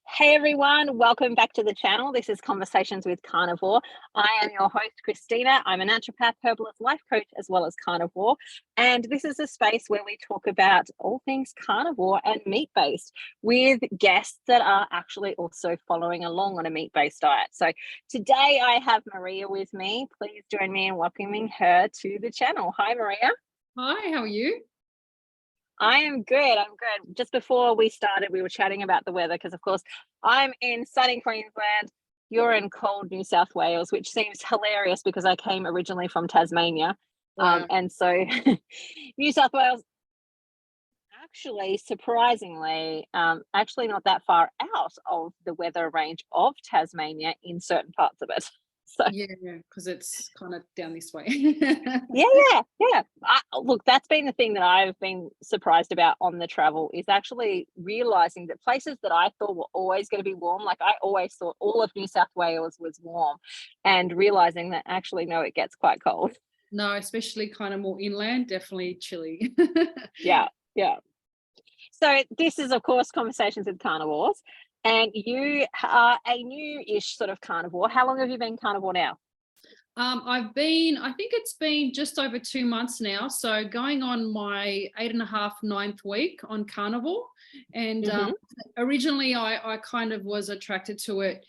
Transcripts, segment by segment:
Hey everyone, welcome back to the channel. This is Conversations with Carnivore. I am your host, Christina. I'm a naturopath, herbalist, life coach, as well as carnivore. And this is a space where we talk about all things carnivore and meat-based with guests that are actually also following along on a meat-based diet. So today I have Maria with me. Please join me in welcoming her to the channel. Hi, Maria. Hi, how are you? I am good. I'm good. Just before we started, we were chatting about the weather because, of course, I'm in sunny Queensland. You're in cold New South Wales, which seems hilarious because I came originally from Tasmania. Wow. And so New South Wales, actually, surprisingly, actually not that far out of the weather range of Tasmania in certain parts of it. So Yeah, because it's kind of down this way. yeah. Look, that's been the thing that I've been surprised about on the travel is actually realizing that places that I thought were always going to be warm, like I always thought all of New South Wales was warm, and realizing that actually, no, it gets quite cold. No, especially kind of more inland, definitely chilly. Yeah, yeah. So this is, of course, Conversations with Carnivores, and you are a new-ish sort of carnivore. How long have you been carnivore now? I think it's been just over 2 months now. So going on my 8.5, 9th week on carnivore. And Mm-hmm. originally I kind of was attracted to it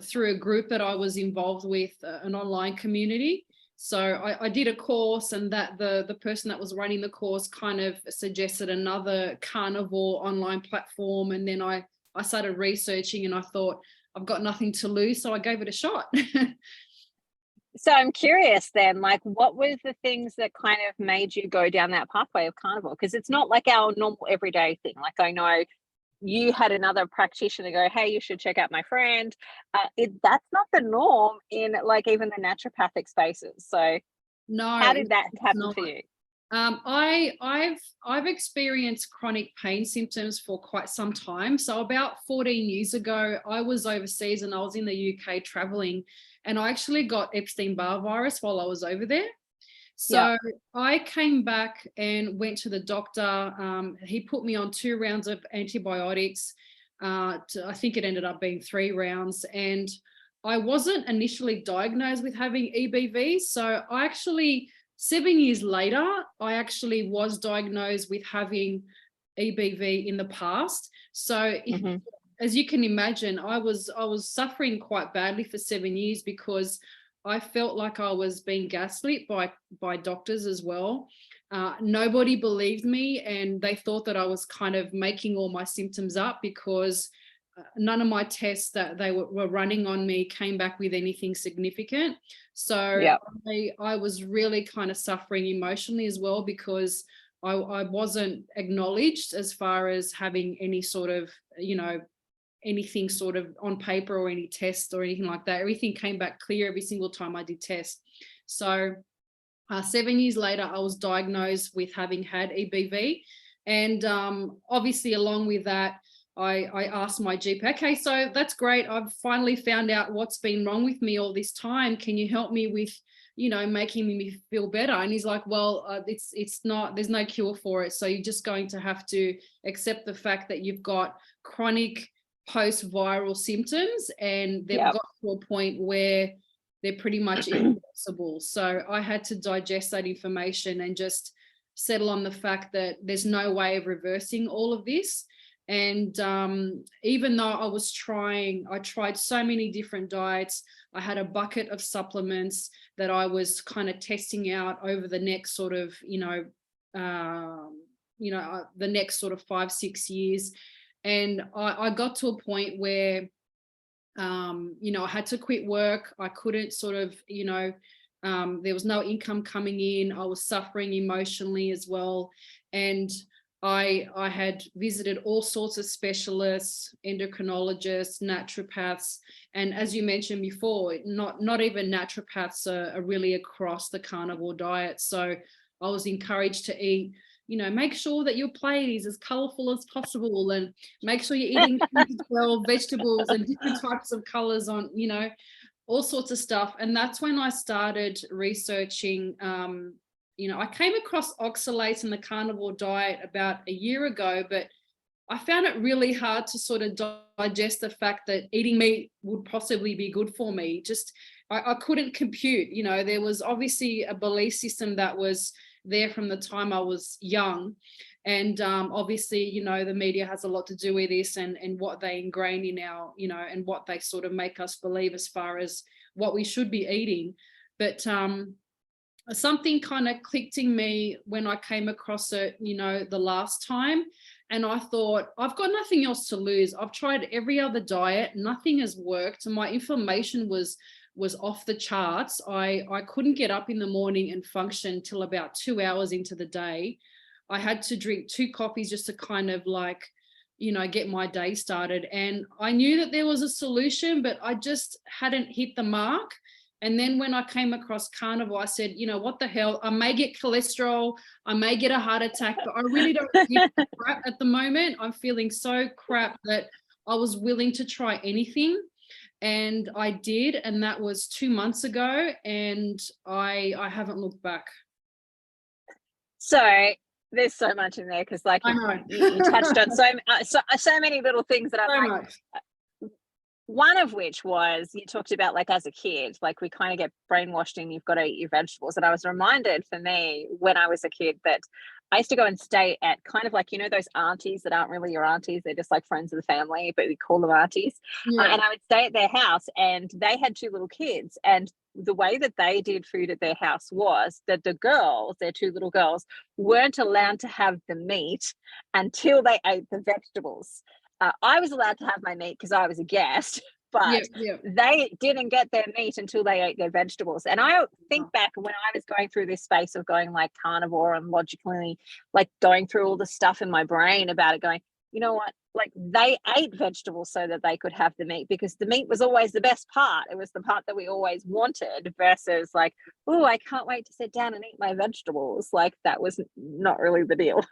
through a group that I was involved with, an online community. So I did a course, and that the person that was running the course kind of suggested another carnivore online platform. And then I started researching, and I thought, I've got nothing to lose. So I gave it a shot. So I'm curious then, like, what were the things that kind of made you go down that pathway of carnivore? Because it's not like our normal everyday thing. Like, I know you had another practitioner go, hey, you should check out my friend. That's not the norm in like even the naturopathic spaces. So No, how did that it's happen not. for you? I've experienced chronic pain symptoms for quite some time. So about 14 years ago, I was overseas and I was in the UK traveling, and I actually got Epstein-Barr virus while I was over there. Yeah. So I came back and went to the doctor. He put me on 2 rounds of antibiotics. I think it ended up being 3 rounds, and I wasn't initially diagnosed with having EBV. So I actually 7 years later, I actually was diagnosed with having EBV in the past. So Mm-hmm. as you can imagine, I was suffering quite badly for 7 years because I felt like I was being gaslit by doctors as well. Nobody believed me, and they thought that I was kind of making all my symptoms up because none of my tests that they were running on me came back with anything significant. So Yeah. I was really kind of suffering emotionally as well because I wasn't acknowledged as far as having any sort of, anything sort of on paper or any tests or anything like that. Everything came back clear every single time I did tests. So 7 years later, I was diagnosed with having had EBV. And obviously along with that, I asked my GP, okay, so that's great. I've finally found out what's been wrong with me all this time. Can you help me with, making me feel better? And he's like, well, it's not, there's no cure for it. So you're just going to have to accept the fact that you've got chronic post-viral symptoms, and they've Yeah. got to a point where they're pretty much irreversible. So I had to digest that information and just settle on the fact that there's no way of reversing all of this. And even though I tried so many different diets. I had a bucket of supplements that I was kind of testing out over the next sort of, the next sort of 5-6 years. And I got to a point where, I had to quit work. I couldn't sort of, there was no income coming in. I was suffering emotionally as well. And I had visited all sorts of specialists, endocrinologists, naturopaths. And as you mentioned before, not even naturopaths are really across the carnivore diet. So I was encouraged to eat, make sure that your plate is as colorful as possible, and make sure you're eating 12 vegetables and different types of colors on, all sorts of stuff. And that's when I started researching. I came across oxalates in the carnivore diet about a year ago, but I found it really hard to sort of digest the fact that eating meat would possibly be good for me. Just, I couldn't compute, you know, there was obviously a belief system that was there from the time I was young. And obviously, you know, the media has a lot to do with this, and what they ingrain in our, you know, and what they sort of make us believe as far as what we should be eating. But something kind of clicked in me when I came across it, you know, the last time. And I thought, I've got nothing else to lose. I've tried every other diet, nothing has worked. My inflammation was off the charts. I couldn't get up in the morning and function till about 2 hours into the day. I had to drink 2 coffees just to kind of like, you know, get my day started. And I knew that there was a solution, but I just hadn't hit the mark. And then when I came across carnivore, I said, you know, what the hell? I may get cholesterol, I may get a heart attack, but I really don't give a crap at the moment. I'm feeling so crap that I was willing to try anything. And I did. And that was 2 months ago. And I haven't looked back. So there's so much in there, because like you touched on so many little things that I'm like, one of which was you talked about, like, as a kid, like we kind of get brainwashed in you've got to eat your vegetables. And I was reminded, for me, when I was a kid, that I used to go and stay at kind of like, you know, those aunties that aren't really your aunties, they're just like friends of the family, but we call them aunties. And I would stay at their house, and they had 2 little kids, and the way that they did food at their house was that the girls, their 2 little girls, weren't allowed to have the meat until they ate the vegetables. I was allowed to have my meat because I was a guest, but they didn't get their meat until they ate their vegetables. And I think back when I was going through this space of going like carnivore and logically like going through all the stuff in my brain about it, going, you know what, like they ate vegetables so that they could have the meat, because the meat was always the best part. It was the part that we always wanted, versus like, oh, I can't wait to sit down and eat my vegetables. Like that was not really the deal.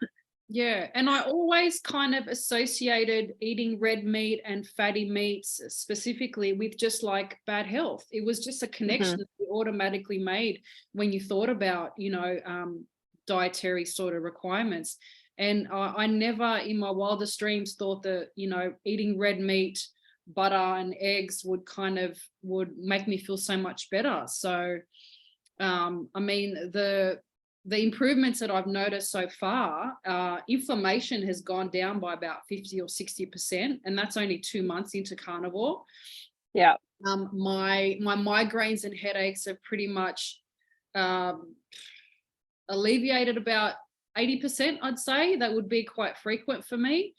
Yeah, and I always kind of associated eating red meat and fatty meats specifically with just like bad health. It was just a connection that we automatically made when you thought about, you know, dietary sort of requirements. And I never in my wildest dreams thought that, you know, eating red meat, butter and eggs would make me feel so much better. So, I mean, the improvements that I've noticed so far, inflammation has gone down by about 50 or 60%, and that's only 2 months into carnivore. Yeah. My migraines and headaches have pretty much alleviated about 80%, I'd say. That would be quite frequent for me.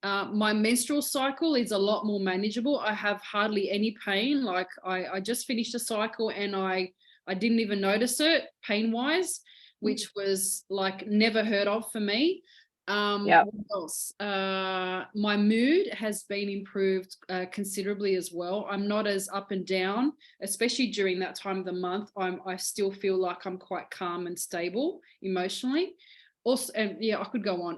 My menstrual cycle is a lot more manageable. I have hardly any pain. Like I just finished a cycle and I didn't even notice it pain-wise, which was like never heard of for me. What else? My mood has been improved considerably as well. I'm not as up and down, especially during that time of the month. I still feel like I'm quite calm and stable emotionally. Also, and yeah, I could go on.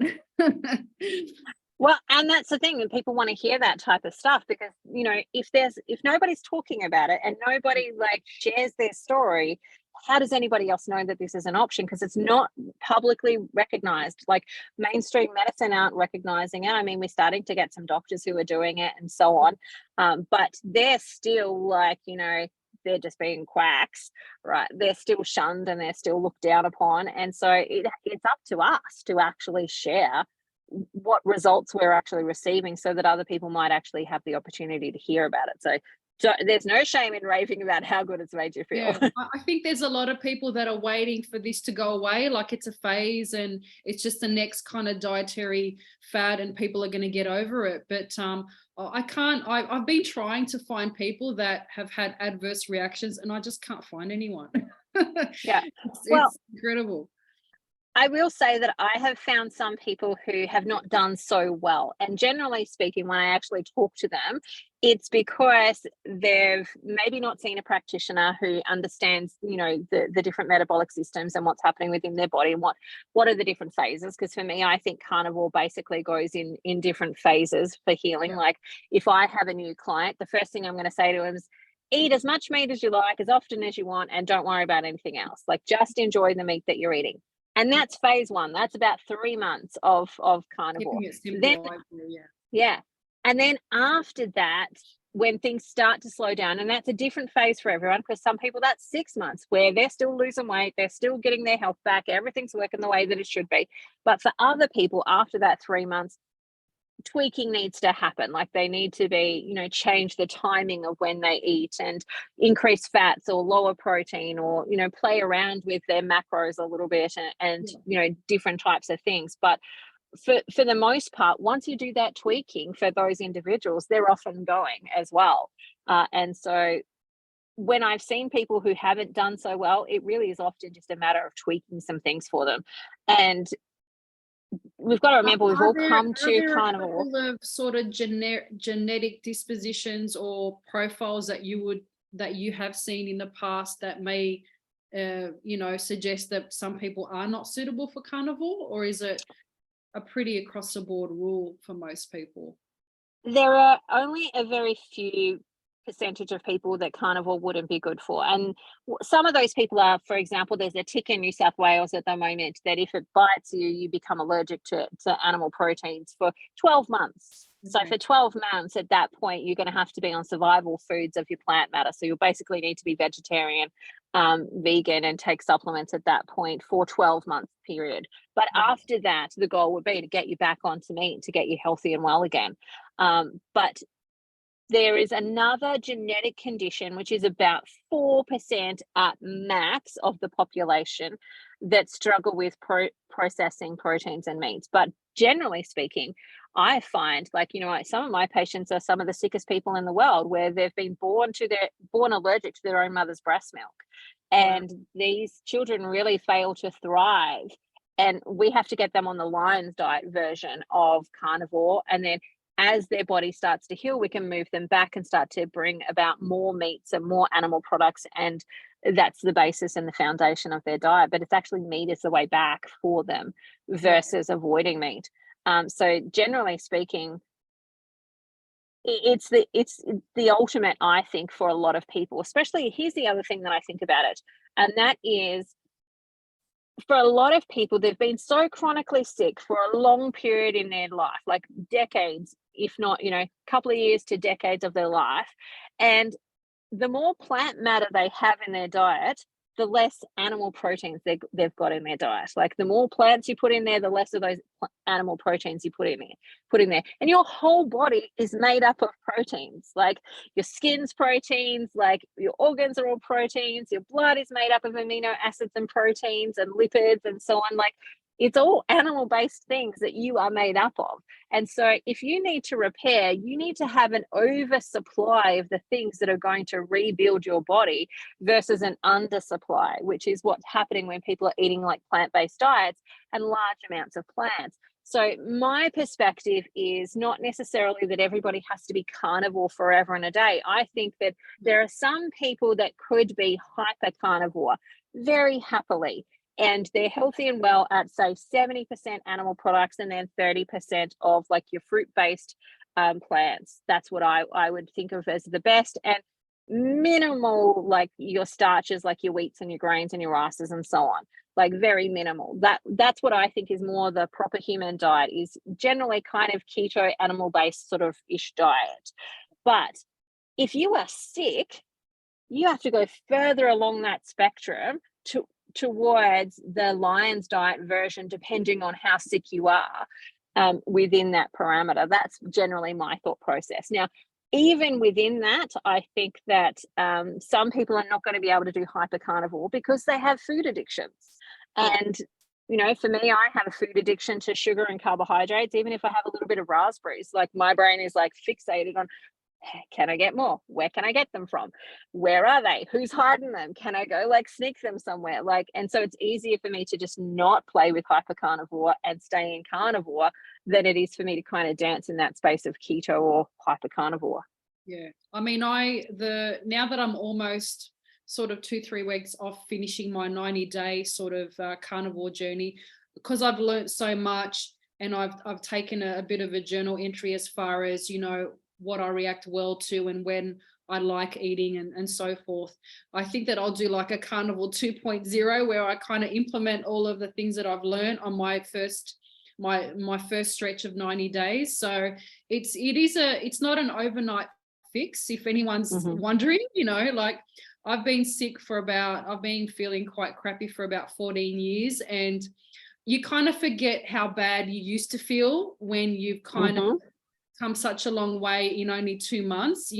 Well, and that's the thing, and people want to hear that type of stuff, because, you know, if nobody's talking about it and nobody like shares their story, how does anybody else know that this is an option? Because it's not publicly recognized. Like mainstream medicine aren't recognizing it. I mean, we're starting to get some doctors who are doing it and so on, but they're still like, you know, they're just being quacks, right? They're still shunned and they're still looked down upon. And so it's up to us to actually share what results we're actually receiving, so that other people might actually have the opportunity to hear about it. So there's no shame in raving about how good it's made you feel. Yeah, I think there's a lot of people that are waiting for this to go away, like it's a phase and it's just the next kind of dietary fad and people are going to get over it. But I've been trying to find people that have had adverse reactions and I just can't find anyone. Yeah. It's incredible. I will say that I have found some people who have not done so well. And generally speaking, when I actually talk to them, it's because they've maybe not seen a practitioner who understands, you know, the different metabolic systems and what's happening within their body and what are the different phases. Because for me, I think carnivore basically goes in different phases for healing. Like if I have a new client, the first thing I'm going to say to him is, eat as much meat as you like, as often as you want, and don't worry about anything else. Like just enjoy the meat that you're eating. And that's phase 1. That's about 3 months of carnivore. Keeping it simple, Then, I agree, yeah. yeah. And then after that, when things start to slow down, and that's a different phase for everyone, because some people that's 6 months where they're still losing weight, they're still getting their health back, everything's working the way that it should be. But for other people, after that 3 months, tweaking needs to happen. Like they need to be, change the timing of when they eat and increase fats or lower protein, or play around with their macros a little bit, and different types of things. But for the most part, once you do that tweaking for those individuals, they're often going as well. And so when I've seen people who haven't done so well, it really is often just a matter of tweaking some things for them. And we've got to remember, we've all come to carnivore. Are there a couple of sort of genetic dispositions or profiles that you have seen in the past that may suggest that some people are not suitable for carnivore, or is it a pretty across the board rule for most people? There are only a very few percentage of people that carnivore wouldn't be good for. And some of those people are, for example, there's a tick in New South Wales at the moment that if it bites you, you become allergic to animal proteins for 12 months. Okay. So for 12 months, at that point, you're going to have to be on survival foods of your plant matter. So you'll basically need to be vegetarian, vegan, and take supplements at that point for 12-month period. But after that, the goal would be to get you back onto meat, to get you healthy and well again. But there is another genetic condition, which is about 4% at max of the population, that struggle with processing proteins and meats. But generally speaking, I find, some of my patients are some of the sickest people in the world, where they've been born allergic to their own mother's breast milk. And these children really fail to thrive. And we have to get them on the Lion's diet version of carnivore. And then as their body starts to heal, we can move them back and start to bring about more meats and more animal products. And that's the basis and the foundation of their diet. But it's actually meat is the way back for them versus avoiding meat. So generally speaking, it's the ultimate, I think, for a lot of people. Especially, here's the other thing that I think about it, and that is, for a lot of people, they've been so chronically sick for a long period in their life, like decades, if not, couple of years to decades of their life. And the more plant matter they have in their diet, the less animal proteins they've got in their diet. Like the more plants you put in there, the less of those animal proteins you put in there. And your whole body is made up of proteins. Like your skin's proteins, like your organs are all proteins. Your blood is made up of amino acids and proteins and lipids and so on. Like it's all animal-based things that you are made up of. And so if you need to repair, you need to have an oversupply of the things that are going to rebuild your body versus an undersupply, which is what's happening when people are eating like plant-based diets and large amounts of plants. So my perspective is not necessarily that everybody has to be carnivore forever and a day. I think that there are some people that could be hyper carnivore very happily, and they're healthy and well at, say, 70% animal products and then 30% of like your fruit-based plants. That's what I would think of as the best. And minimal, like your starches, like your wheats and your grains and your rices and so on, like very minimal. That's what I think is more the proper human diet, is generally kind of keto, animal-based sort of ish diet. But if you are sick, you have to go further along that spectrum towards the Lion's diet version, depending on how sick you are within that parameter. That's generally my thought process. Now, even within that, I think that some people are not going to be able to do hypercarnivore because they have food addictions. And, for me, I have a food addiction to sugar and carbohydrates. Even if I have a little bit of raspberries, like my brain is like fixated on, can I get more? Where can I get them from? Where are they? Who's hiding them? Can I go like sneak them somewhere? And so it's easier for me to just not play with hypercarnivore and stay in carnivore than it is for me to kind of dance in that space of keto or hypercarnivore. Yeah. I mean, now that I'm almost sort of 2-3 weeks off finishing my 90-day sort of carnivore journey, because I've learned so much, and I've taken a bit of a journal entry as far as, what I react well to and when I like eating and so forth. I think that I'll do like a Carnivore 2.0 where I kind of implement all of the things that I've learned on my first stretch of 90 days. So it's not an overnight fix, if anyone's wondering. Like I've been feeling quite crappy for about 14 years, and you kind of forget how bad you used to feel when you've kind of come such a long way in only 2 months.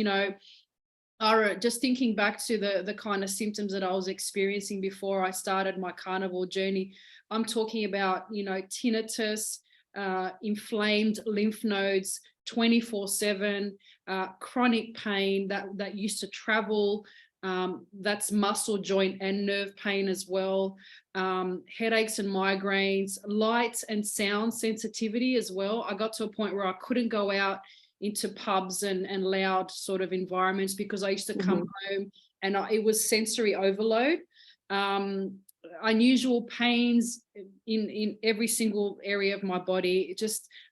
Just thinking back to the kind of symptoms that I was experiencing before I started my carnivore journey, I'm talking about, tinnitus, inflamed lymph nodes 24/7, chronic pain that used to travel. That's muscle, joint and nerve pain as well. Headaches and migraines, light and sound sensitivity as well. I got to a point where I couldn't go out into pubs and loud sort of environments because I used to come home and it was sensory overload. Unusual pains in every single area of my body.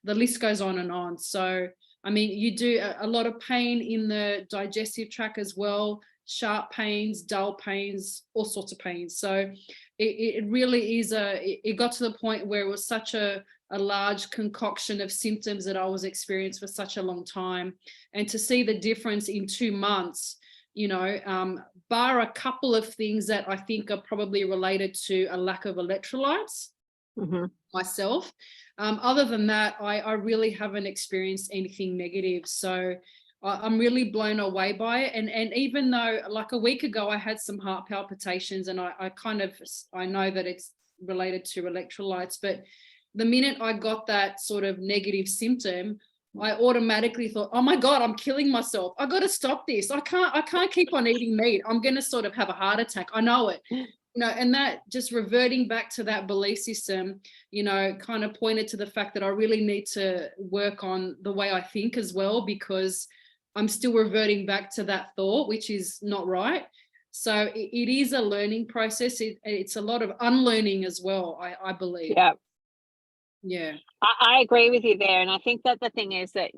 The list goes on and on. So, I mean, you do a lot of pain in the digestive tract as well, sharp pains, dull pains, all sorts of pains. So it really is it got to the point where it was such a large concoction of symptoms that I was experiencing for such a long time. And to see the difference in 2 months, bar a couple of things that I think are probably related to a lack of electrolytes myself. Other than that, I really haven't experienced anything negative. So I'm really blown away by it. And even though like a week ago, I had some heart palpitations and I know that it's related to electrolytes, but the minute I got that sort of negative symptom, I automatically thought, oh my God, I'm killing myself. I got to stop this. I can't keep on eating meat. I'm going to sort of have a heart attack. I know it. And that just reverting back to that belief system, kind of pointed to the fact that I really need to work on the way I think as well, because I'm still reverting back to that thought, which is not right. So it is a learning process. It's a lot of unlearning as well, I believe. Yeah. I agree with you there. And I think that the thing is that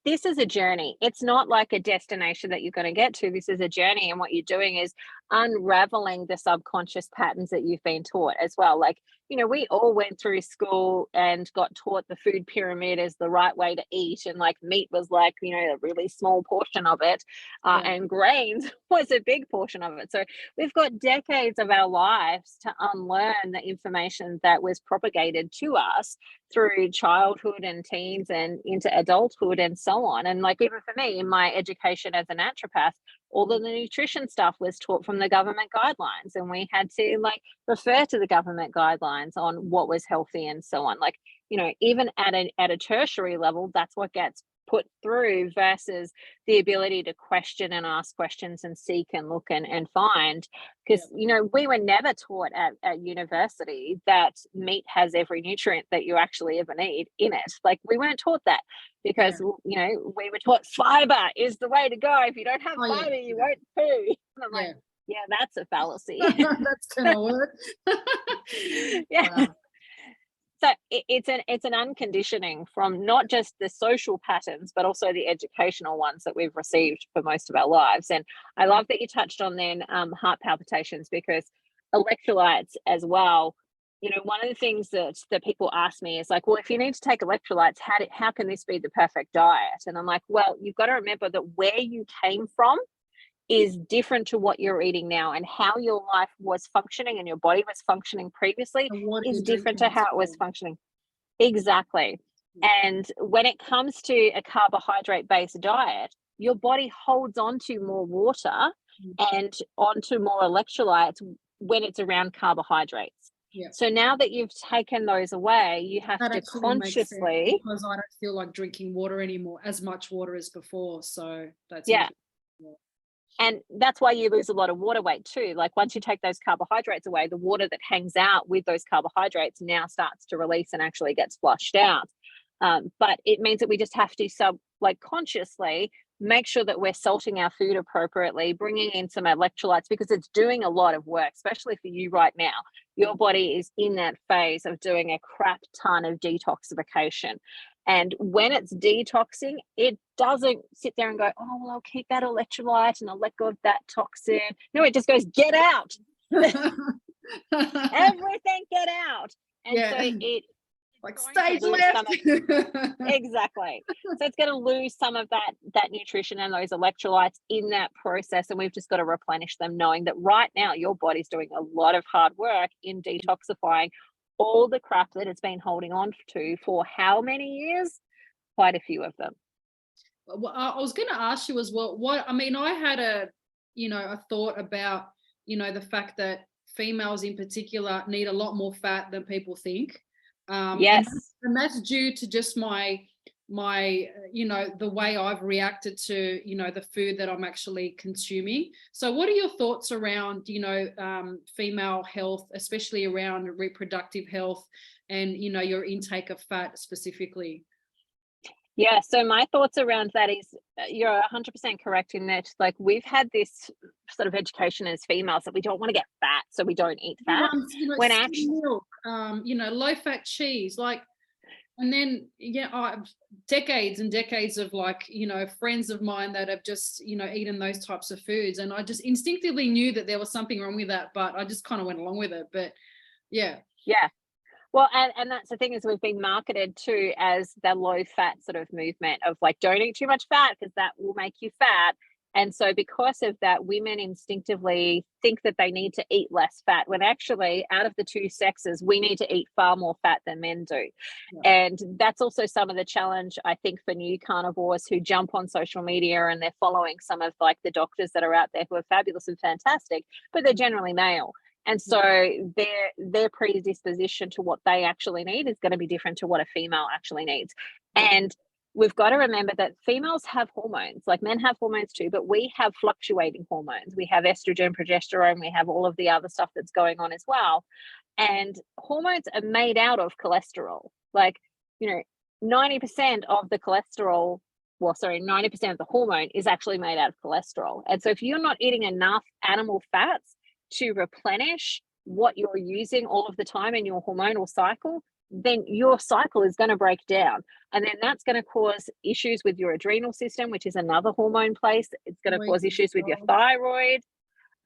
this is a journey. It's not like a destination that you're going to get to. This is a journey. And what you're doing is unraveling the subconscious patterns that you've been taught as well. Like, we all went through school and got taught the food pyramid is the right way to eat. And like meat was like, a really small portion of it. And grains was a big portion of it. So we've got decades of our lives to unlearn the information that was propagated to us through childhood and teens and into adulthood and so on. And like even for me in my education as a naturopath, all of the nutrition stuff was taught from the government guidelines, and we had to like refer to the government guidelines on what was healthy and so on. Like, even at a tertiary level, that's what gets put through versus the ability to question and ask questions and seek and look and find. Because, we were never taught at university that meat has every nutrient that you actually ever need in it. Like we weren't taught that because, we were taught fiber is the way to go. If you don't have fiber, you won't poo. And I'm like, yeah, that's a fallacy. That's gonna work. Yeah. Wow. So it's an unconditioning from not just the social patterns, but also the educational ones that we've received for most of our lives. And I love that you touched on then heart palpitations, because electrolytes as well. One of the things that people ask me is like, well, if you need to take electrolytes, how can this be the perfect diet? And I'm like, well, you've got to remember that where you came from is different to what you're eating now, and how your life was functioning and your body was functioning previously is different to how it was functioning. Exactly. And when it comes to a carbohydrate-based diet, your body holds on to more water and onto more electrolytes when it's around carbohydrates. Yeah. So now that you've taken those away, you have to consciously, because I don't feel like drinking water anymore, as much water as before. So that's And that's why you lose a lot of water weight too. Like once you take those carbohydrates away, the water that hangs out with those carbohydrates now starts to release and actually gets flushed out. But it means that we just have to consciously make sure that we're salting our food appropriately, bringing in some electrolytes, because it's doing a lot of work, especially for you right now. Your body is in that phase of doing a crap ton of detoxification. And when it's detoxing, it doesn't sit there and go, oh, well, I'll keep that electrolyte and I'll let go of that toxin. No, it just goes, get out. Everything get out. And so it like stage left. Exactly. So it's going to lose some of that nutrition and those electrolytes in that process, and we've just got to replenish them, knowing that right now your body's doing a lot of hard work in detoxifying all the crap that it's been holding on to for how many years? Quite a few of them. Well, I was going to ask you as well, I had a thought about, the fact that females in particular need a lot more fat than people think. Yes. And that's due to just my the way I've reacted to, the food that I'm actually consuming. So what are your thoughts around, female health, especially around reproductive health and, your intake of fat specifically? Yeah, so my thoughts around that is you're 100% correct in that, like, we've had this sort of education as females that we don't want to get fat, so we don't eat fat. When actually milk, low fat cheese, like, and then decades and decades of friends of mine that have just eaten those types of foods, and I just instinctively knew that there was something wrong with that, but I just kind of went along with it. But yeah. Well, and that's the thing, is we've been marketed to as the low fat sort of movement of like, don't eat too much fat because that will make you fat. And so because of that, women instinctively think that they need to eat less fat, when actually out of the two sexes, we need to eat far more fat than men do. Yeah. And that's also some of the challenge, I think, for new carnivores who jump on social media and they're following some of like the doctors that are out there who are fabulous and fantastic, but they're generally male. And so their predisposition to what they actually need is going to be different to what a female actually needs. And we've got to remember that females have hormones, like men have hormones too, but we have fluctuating hormones. We have estrogen, progesterone, we have all of the other stuff that's going on as well. And hormones are made out of cholesterol. Like, 90% of the cholesterol, 90% of the hormone is actually made out of cholesterol. And so if you're not eating enough animal fats to replenish what you're using all of the time in your hormonal cycle, then your cycle is going to break down. And then that's going to cause issues with your adrenal system, which is another hormone place. It's going to cause issues with your thyroid,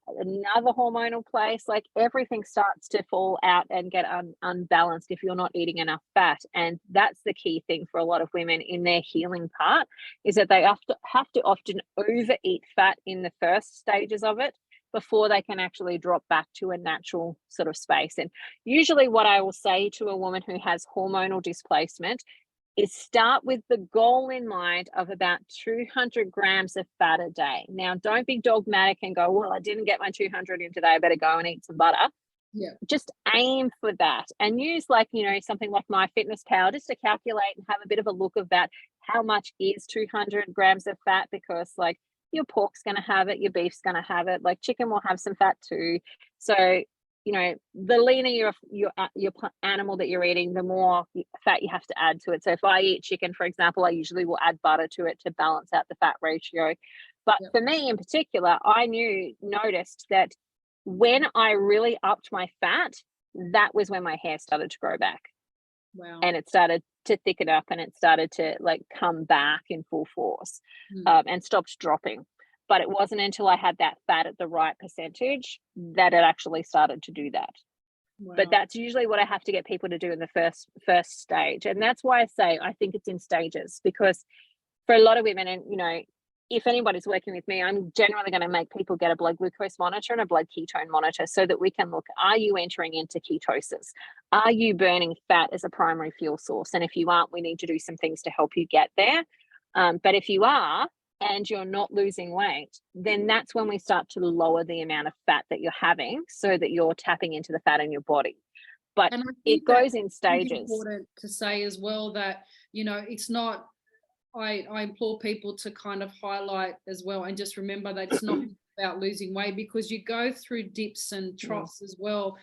another hormonal place. Like, everything starts to fall out and get unbalanced if you're not eating enough fat. And that's the key thing for a lot of women in their healing part, is that they have to often overeat fat in the first stages of it before they can actually drop back to a natural sort of space. And usually what I will say to a woman who has hormonal displacement is start with the goal in mind of about 200 grams of fat a day. Now, don't be dogmatic and go, well, I didn't get my 200 in today, I better go and eat some butter. Yeah. Just aim for that and use something like MyFitnessPal just to calculate and have a bit of a look of that. How much is 200 grams of fat? Because your pork's going to have it, your beef's going to have it, like chicken will have some fat too. So, the leaner your animal that you're eating, the more fat you have to add to it. So if I eat chicken, for example, I usually will add butter to it to balance out the fat ratio. But for me in particular, I noticed that when I really upped my fat, that was when my hair started to grow back. Wow. And it started to thicken up and it started to come back in full force and stopped dropping. But it wasn't until I had that fat at the right percentage that it actually started to do that. Wow. But that's usually what I have to get people to do in the first stage. And that's why I say I think it's in stages, because for a lot of women, and if anybody's working with me, I'm generally going to make people get a blood glucose monitor and a blood ketone monitor so that we can look, are you entering into ketosis? Are you burning fat as a primary fuel source? And if you aren't, we need to do some things to help you get there. But if you are, and you're not losing weight, then that's when we start to lower the amount of fat that you're having so that you're tapping into the fat in your body. But it goes in stages. It's important to say as well that, it's not, I implore people to kind of highlight as well and just remember that it's not about losing weight, because you go through dips and troughs as well.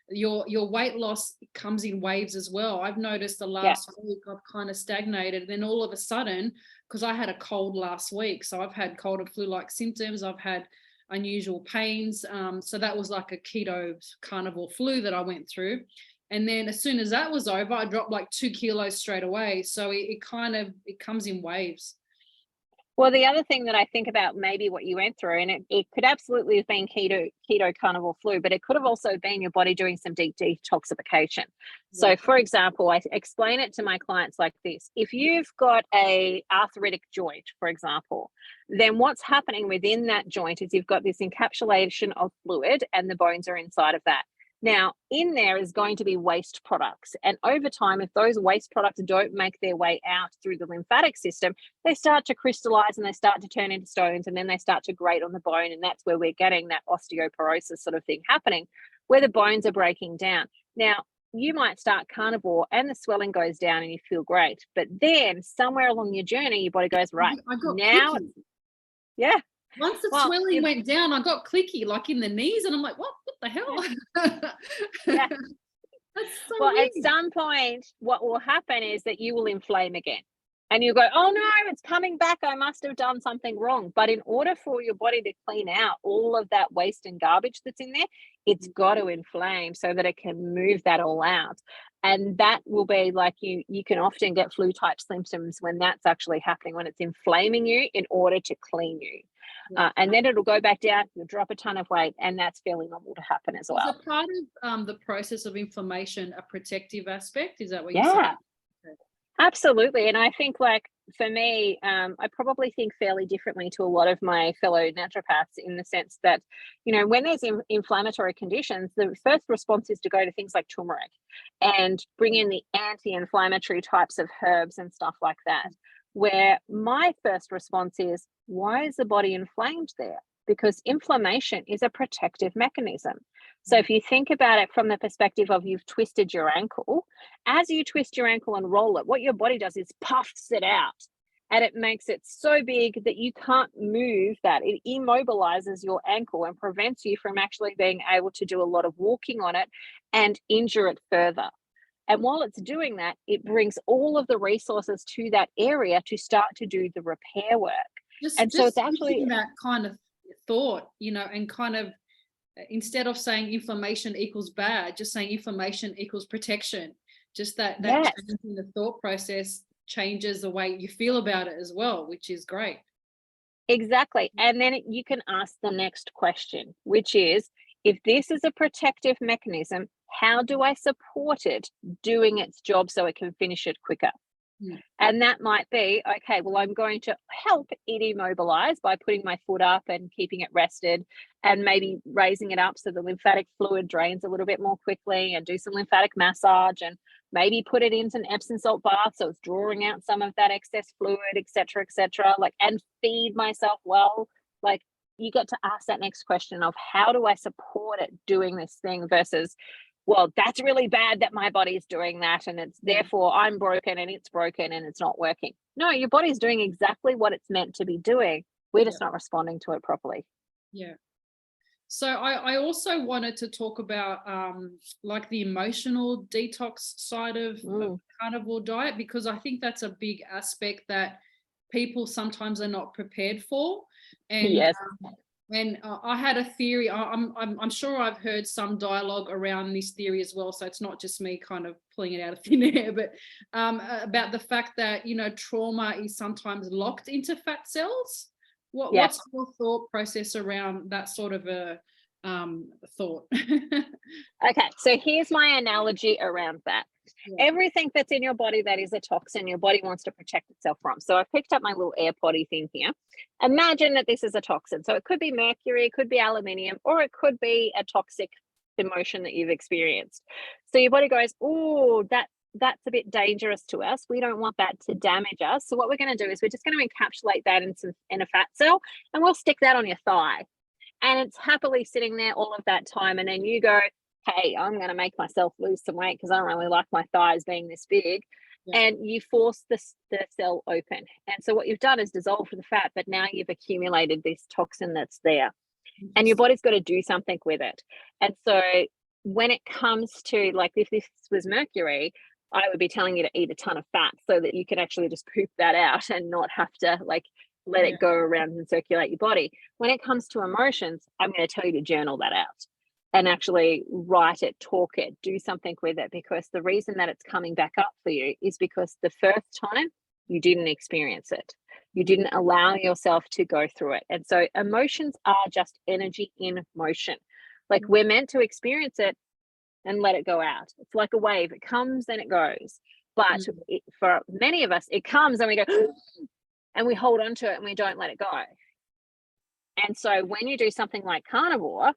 Your weight loss comes in waves as well. I've noticed the last week I've kind of stagnated, and then all of a sudden, because I had a cold last week, so I've had cold and flu-like symptoms, I've had unusual pains, so that was like a keto carnivore flu that I went through. And then as soon as that was over, I dropped like 2 kilos straight away. So it comes in waves. Well, the other thing that I think about maybe what you went through, and it could absolutely have been keto carnivore flu, but it could have also been your body doing some deep detoxification. So, Yeah. for example, I explain it to my clients like this. If you've got a arthritic joint, for example, then what's happening within that joint is you've got this encapsulation of fluid and the bones are inside of that. Now, in there is going to be waste products. And over time, if those waste products don't make their way out through the lymphatic system, they start to crystallize and they start to turn into stones, and then they start to grate on the bone. And that's where we're getting that osteoporosis sort of thing happening, where the bones are breaking down. Now, you might start carnivore and the swelling goes down and you feel great. But then somewhere along your journey, your body goes, right, I got now, clicky. Yeah. Once the swelling went down, I got clicky, like in the knees, and I'm like, what the hell? Yeah. That's so well, weird. at some point, what will happen is that you will inflame again. And you go, oh no, it's coming back. I must have done something wrong. But in order for your body to clean out all of that waste and garbage that's in there, it's got to inflame so that it can move that all out. And that will be like you can often get flu type symptoms when that's actually happening, when it's inflaming you in order to clean you. And then it'll go back down, you'll drop a ton of weight, and that's fairly normal to happen as well. Is a part of the process of inflammation a protective aspect? Is that what you're Yeah. saying? Absolutely. And I think, like, for me, I probably think fairly differently to a lot of my fellow naturopaths, in the sense that, when there's inflammatory conditions, the first response is to go to things like turmeric and bring in the anti-inflammatory types of herbs and stuff like that. Where my first response is, why is the body inflamed there? Because inflammation is a protective mechanism. So if you think about it from the perspective of you've twisted your ankle, as you twist your ankle and roll it, what your body does is puffs it out, and it makes it so big that you can't move that. It immobilizes your ankle and prevents you from actually being able to do a lot of walking on it and injure it further. And while it's doing that, it brings all of the resources to that area to start to do the repair work. So it's actually that kind of thought, and kind of, instead of saying inflammation equals bad, just saying inflammation equals protection. Just that change in the thought process changes the way you feel about it as well, which is great. Exactly. And then you can ask the next question, which is, if this is a protective mechanism, how do I support it doing its job so it can finish it quicker? And that might be, okay, well, I'm going to help it immobilize by putting my foot up and keeping it rested, and maybe raising it up so the lymphatic fluid drains a little bit more quickly, and do some lymphatic massage, and maybe put it into an Epsom salt bath so it's drawing out some of that excess fluid, etc., and feed myself well. Like, you get to ask that next question of, how do I support it doing this thing, versus, well, that's really bad that my body's doing that, and it's therefore I'm broken and it's not working. No, your body's doing exactly what it's meant to be doing. We're just not responding to it properly. Yeah. So I also wanted to talk about like the emotional detox side of carnivore diet, because I think that's a big aspect that people sometimes are not prepared for. And and I had a theory. I'm sure I've heard some dialogue around this theory as well, so it's not just me kind of pulling it out of thin air, but about the fact that trauma is sometimes locked into fat cells. What's your thought process around that sort of a thought? Okay, so here's my analogy around that. Everything that's in your body that is a toxin, your body wants to protect itself from. So I've picked up my little AirPoddy thing here. Imagine that this is a toxin. So it could be mercury, it could be aluminium, or it could be a toxic emotion that you've experienced. So your body goes, oh, that's a bit dangerous to us. We don't want that to damage us. So what we're going to do is we're just going to encapsulate that in a fat cell, and we'll stick that on your thigh. And it's happily sitting there all of that time. And then you go, hey, I'm going to make myself lose some weight because I don't really like my thighs being this big. And you force the cell open. And so what you've done is dissolve the fat, but now you've accumulated this toxin that's there. And your body's got to do something with it. And so when it comes to, like, if this was mercury, I would be telling you to eat a ton of fat so that you can actually just poop that out and not have to, like, let it go around and circulate your body. When it comes to emotions, I'm going to tell you to journal that out. and actually write it, talk it, do something with it, because the reason that it's coming back up for you is because the first time you didn't experience it. You didn't allow yourself to go through it. And so emotions are just energy in motion. Like, we're meant to experience it and let it go out. It's like a wave. It comes and it goes. But for many of us, it comes and we go, and we hold on to it and we don't let it go. And so when you do something like carnivore,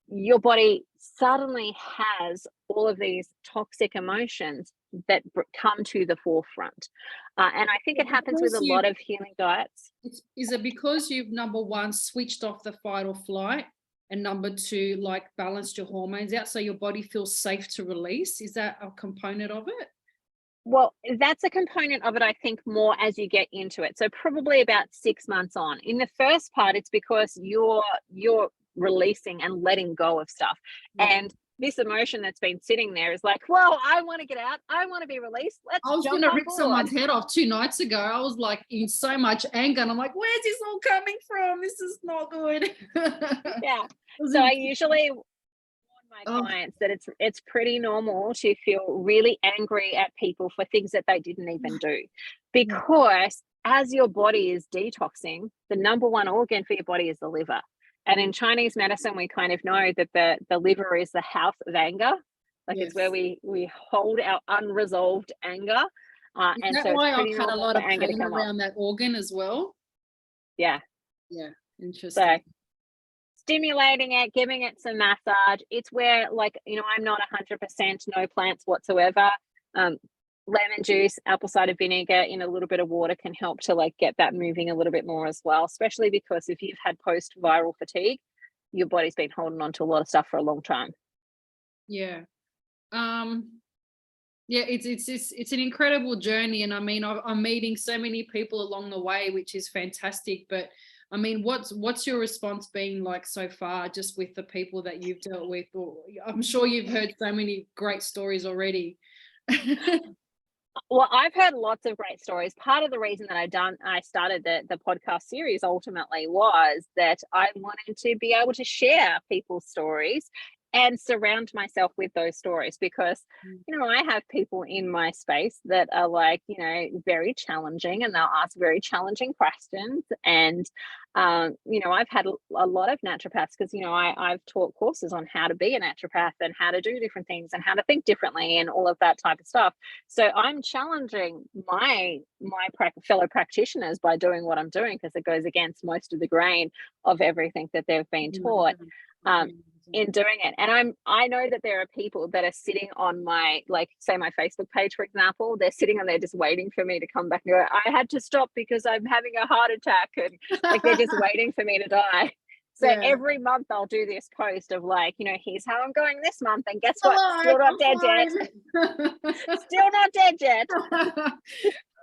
your body suddenly has all of these toxic emotions that come to the forefront. And I think it happens with a lot of healing diets. Is it because you've, number one, switched off the fight or flight, and number two, like, balanced your hormones out so your body feels safe to release? Is that a component of it? Well, that's a component of it, I think, more as you get into it. So probably about 6 months on. In the first part, it's because you're releasing and letting go of stuff. And this emotion that's been sitting there is like, well, I want to get out. I want to be released. I was going to rip someone's head off 2 nights ago. I was like in so much anger, and I'm like, where's this all coming from? This is not good. Yeah. So I usually warn my clients that it's pretty normal to feel really angry at people for things that they didn't even do, because as your body is detoxing, the number one organ for your body is the liver. And in Chinese medicine, we kind of know that the liver is the house of anger. Like, it's where we hold our unresolved anger. And so why I've had a lot of pain around that organ as well? Yeah. Yeah. Interesting. So stimulating it, giving it some massage. It's where, like, you know, I'm not 100% no plants whatsoever. Lemon juice, apple cider vinegar in a little bit of water can help to, like, get that moving a little bit more as well, especially because if you've had post-viral fatigue, your body's been holding on to a lot of stuff for a long time. Yeah. It's an incredible journey. And I mean, I'm meeting so many people along the way, which is fantastic. But I mean, what's your response been like so far, just with the people that you've dealt with? Or I'm sure you've heard so many great stories already. Well, I've heard lots of great stories. Part of the reason that I started the podcast series ultimately was that I wanted to be able to share people's stories and surround myself with those stories, because, you know, I have people in my space that are, like, you know, very challenging, and they'll ask very challenging questions. And, you know, I've had a lot of naturopaths, because, you know, I've taught courses on how to be a naturopath and how to do different things and how to think differently and all of that type of stuff. So I'm challenging my fellow practitioners by doing what I'm doing, because it goes against most of the grain of everything that they've been taught. In doing it. And I know that there are people that are sitting on my, like, say my Facebook page, for example, they're sitting on there just waiting for me to come back and go, I had to stop because I'm having a heart attack, and like, they're just waiting for me to die. So every month I'll do this post of, like, you know, here's how I'm going this month, and guess what? Still not dead yet. Still not dead yet.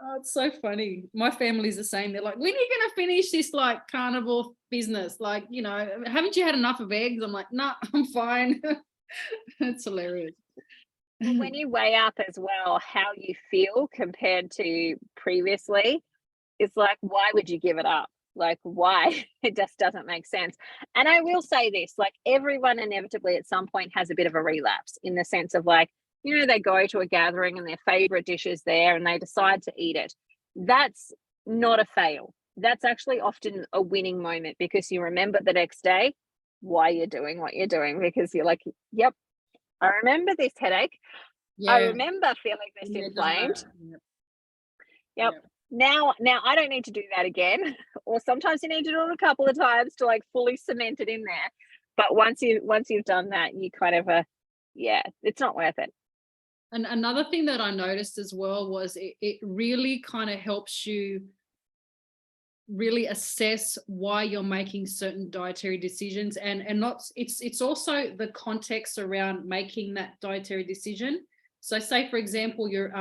Oh, it's so funny. My family's the same. They're like, when are you going to finish this, like, carnivore business? Like, you know, haven't you had enough of eggs? I'm like, no, I'm fine. It's hilarious. When you weigh up as well how you feel compared to previously, it's like, why would you give it up? Like, why? It just doesn't make sense. And I will say this, like, everyone inevitably at some point has a bit of a relapse, in the sense of, like, you know, they go to a gathering and their favorite dish is there and they decide to eat it. That's not a fail. That's actually often a winning moment, because you remember the next day why you're doing what you're doing, because you're like, yep, I remember this headache. I remember feeling this inflamed. Yep. Now I don't need to do that again. Or sometimes you need to do it a couple of times to, like, fully cement it in there. But once you've done that, you kind of it's not worth it. And another thing that I noticed as well was it really kind of helps you really assess why you're making certain dietary decisions, and not, it's also the context around making that dietary decision. So say, for example, you're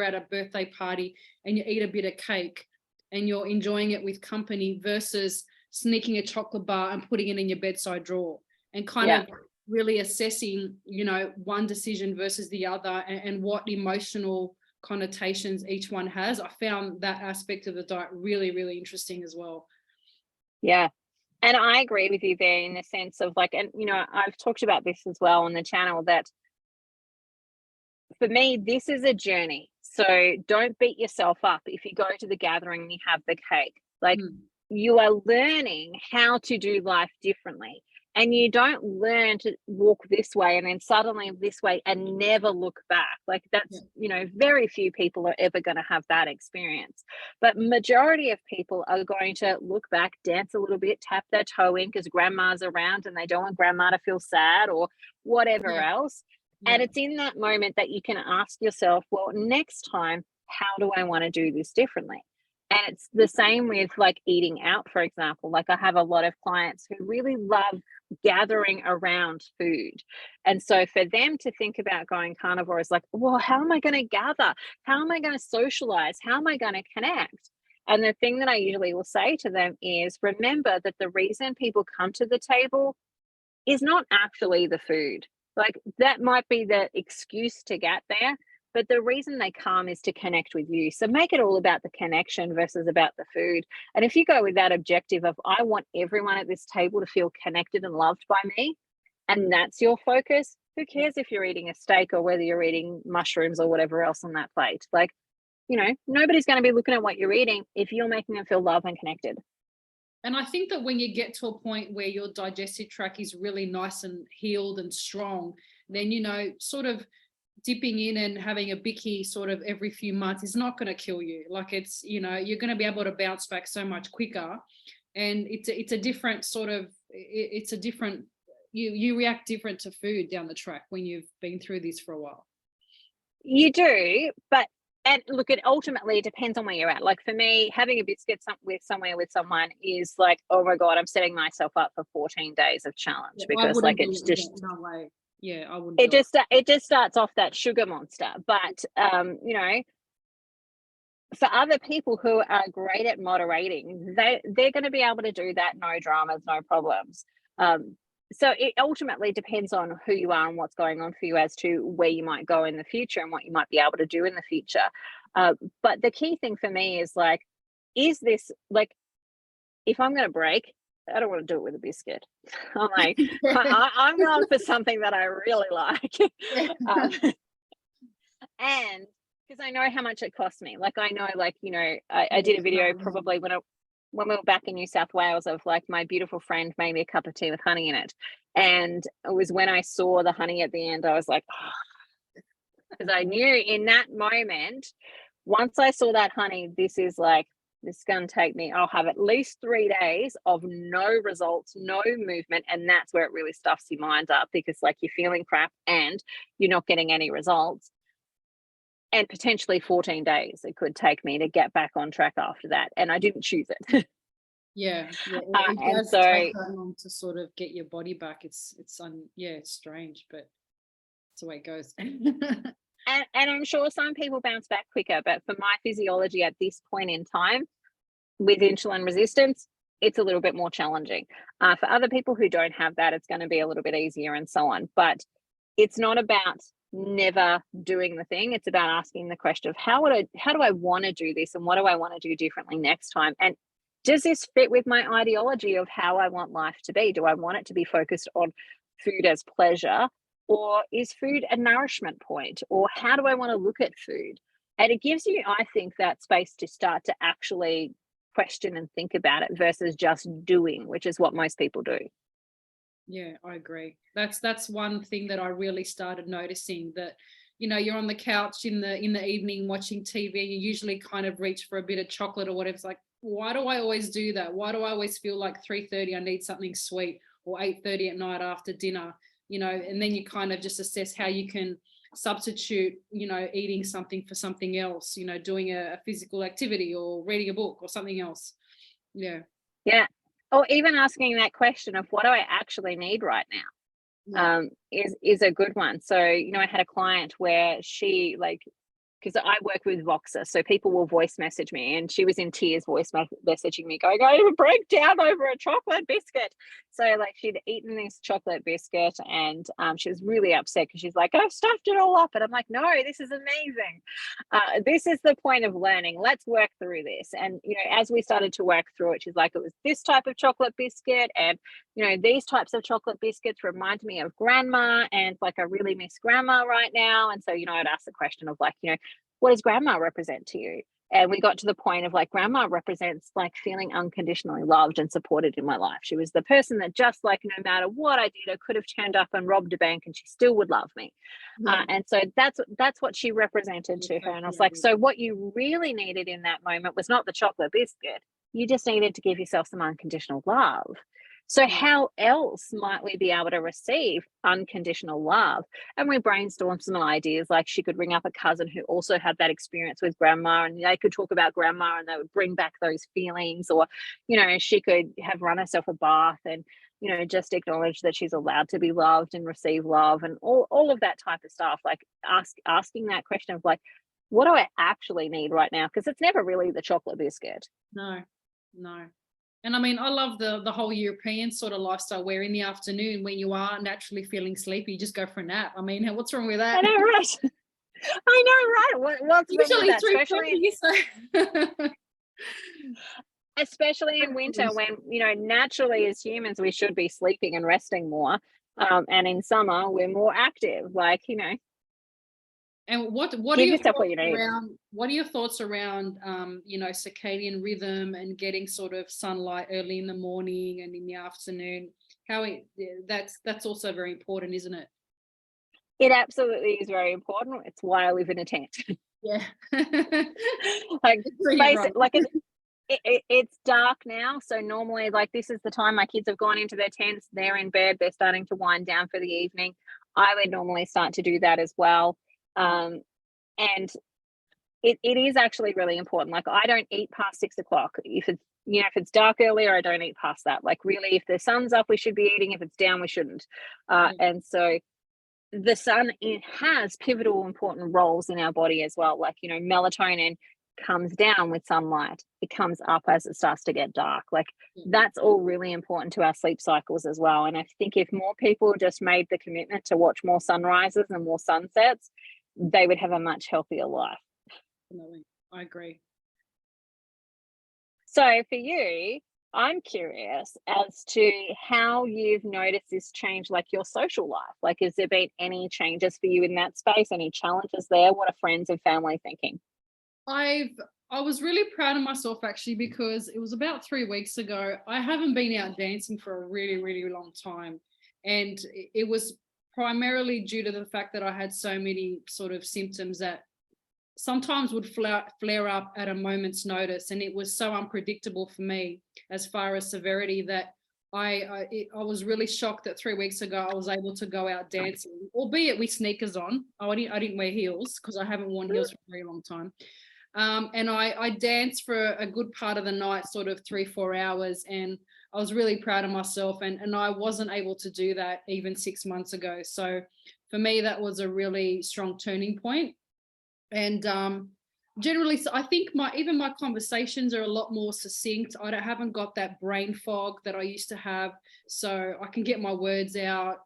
at a birthday party and you eat a bit of cake and you're enjoying it with company, versus sneaking a chocolate bar and putting it in your bedside drawer, and kind of really assessing, you know, one decision versus the other, and what emotional connotations each one has. I found that aspect of the diet really, really interesting as well. Yeah. And I agree with you there in the sense of like, and you know, I've talked about this as well on the channel, that for me, this is a journey. So don't beat yourself up if you go to the gathering and you have the cake. Like, you are learning how to do life differently. And you don't learn to walk this way and then suddenly this way and never look back. Like, that's, you know, very few people are ever going to have that experience. But majority of people are going to look back, dance a little bit, tap their toe in because grandma's around and they don't want grandma to feel sad or whatever else. And it's in that moment that you can ask yourself, well, next time, how do I want to do this differently? And it's the same with like eating out, for example. Like, I have a lot of clients who really love gathering around food. And so for them to think about going carnivore is like, well, how am I going to gather? How am I going to socialize? How am I going to connect? And the thing that I usually will say to them is, remember that the reason people come to the table is not actually the food. Like, that might be the excuse to get there, but the reason they come is to connect with you. So make it all about the connection versus about the food. And if you go with that objective of, I want everyone at this table to feel connected and loved by me, and that's your focus, who cares if you're eating a steak or whether you're eating mushrooms or whatever else on that plate? Like, you know, nobody's going to be looking at what you're eating if you're making them feel loved and connected. And I think that when you get to a point where your digestive tract is really nice and healed and strong, then, you know, sort of dipping in and having a bicky sort of every few months is not going to kill you. Like, it's, you know, you're going to be able to bounce back so much quicker. And it's a different sort of, it's a different, you react different to food down the track when you've been through this for a while. You do, but and look, it ultimately depends on where you're at. Like, for me, having a biscuit with someone is like, oh my God, I'm setting myself up for 14 days of challenge, because like it's just no way. Yeah, I wouldn't. It just starts off that sugar monster. But you know, for other people who are great at moderating, they're going to be able to do that, no dramas, no problems. So it ultimately depends on who you are and what's going on for you as to where you might go in the future and what you might be able to do in the future. But the key thing for me is like, is this like, if I'm going to break, I don't want to do it with a biscuit. I'm like, I'm going for something that I really like. And because I know how much it costs me. Like, I know, like, you know, I did a video probably when we were back in New South Wales of like, my beautiful friend made me a cup of tea with honey in it. And it was when I saw the honey at the end, I was like, oh, because I knew in that moment, once I saw that honey, this is going to take me, I'll have at least 3 days of no results, no movement. And that's where it really stuffs your mind up, because like, you're feeling crap and you're not getting any results. And potentially 14 days it could take me to get back on track after that. And I didn't choose it. Yeah. It does take that long to sort of get your body back. It's strange, but it's the way it goes. And I'm sure some people bounce back quicker, but for my physiology at this point in time with insulin resistance, it's a little bit more challenging. For other people who don't have that, it's going to be a little bit easier and so on. But it's not about never doing the thing. It's about asking the question of how do I want to do this, and what do I want to do differently next time? And does this fit with my ideology of how I want life to be? Do I want it to be focused on food as pleasure, or is food a nourishment point? Or how do I want to look at food? And it gives you, I think, that space to start to actually question and think about it versus just doing, which is what most people do. Yeah, I agree. That's one thing that I really started noticing, that, you know, you're on the couch in the evening watching TV, and you usually kind of reach for a bit of chocolate or whatever. It's like, why do I always do that? Why do I always feel like 3:30 I need something sweet, or 8:30 at night after dinner? You know, and then you kind of just assess how you can substitute, you know, eating something for something else, you know, doing a physical activity or reading a book or something else. Yeah. Or even asking that question of, what do I actually need right now? Is a good one. So, you know, I had a client where she like because I work with Voxer, so people will voice message me, and she was in tears voice messaging me going, I broke down over a chocolate biscuit. So like she'd eaten this chocolate biscuit, and she was really upset because she's like, I've stuffed it all up. And I'm like, no, this is amazing. This is the point of learning. Let's work through this. And, you know, as we started to work through it, she's like, it was this type of chocolate biscuit, and, you know, these types of chocolate biscuits remind me of grandma, and like I really miss grandma right now. And so, you know, I'd ask the question of like, you know, what does grandma represent to you? And we got to the point of like, grandma represents like feeling unconditionally loved and supported in my life. She was the person that just like, no matter what I did, I could have turned up and robbed a bank and she still would love me. And so that's what she represented to her. And I was like, so what you really needed in that moment was not the chocolate biscuit. You just needed to give yourself some unconditional love. So how else might we be able to receive unconditional love? And we brainstormed some ideas, like she could ring up a cousin who also had that experience with grandma, and they could talk about grandma and they would bring back those feelings. Or, you know, she could have run herself a bath and, you know, just acknowledge that she's allowed to be loved and receive love, and all of that type of stuff. Like asking that question of like, what do I actually need right now? Because it's never really the chocolate biscuit. No. And I mean, I love the whole European sort of lifestyle where in the afternoon, when you are naturally feeling sleepy, you just go for a nap. I mean, what's wrong with that? I know, right? I know, right? What's usually that? Especially in winter, when, you know, naturally as humans, we should be sleeping and resting more. And in summer, we're more active, like, you know. And what are your thoughts around you know, circadian rhythm and getting sort of sunlight early in the morning and in the afternoon? That's also very important, isn't it? It absolutely is very important. It's why I live in a tent. Yeah. Like it's dark now, so normally like this is the time my kids have gone into their tents, they're in bed, they're starting to wind down for the evening. I would normally start to do that as well. And it is actually really important. Like I don't eat past 6 o'clock. If it's, you know, if it's dark earlier, I don't eat past that. Like really, if the sun's up, we should be eating. If it's down, we shouldn't. And so the sun, it has pivotal important roles in our body as well. Like, you know, melatonin comes down with sunlight. It comes up as it starts to get dark. Like that's all really important to our sleep cycles as well. And I think if more people just made the commitment to watch more sunrises and more sunsets, they would have a much healthier life. I agree. So for you, I'm curious as to how you've noticed this change, like your social life. Like, has there been any changes for you in that space? Any challenges there? What are friends and family thinking? I was really proud of myself actually, because it was about 3 weeks ago. I haven't been out dancing for a really, really long time. And it was primarily due to the fact that I had so many sort of symptoms that sometimes would flare up at a moment's notice. And it was so unpredictable for me as far as severity that I was really shocked that 3 weeks ago I was able to go out dancing, albeit with sneakers on. I didn't wear heels because I haven't worn heels for a very long time. And I danced for a good part of the night, sort of 3-4 hours, and I was really proud of myself, and I wasn't able to do that even 6 months ago. So for me, that was a really strong turning point. And generally, so I think even my conversations are a lot more succinct. I haven't got that brain fog that I used to have, so I can get my words out.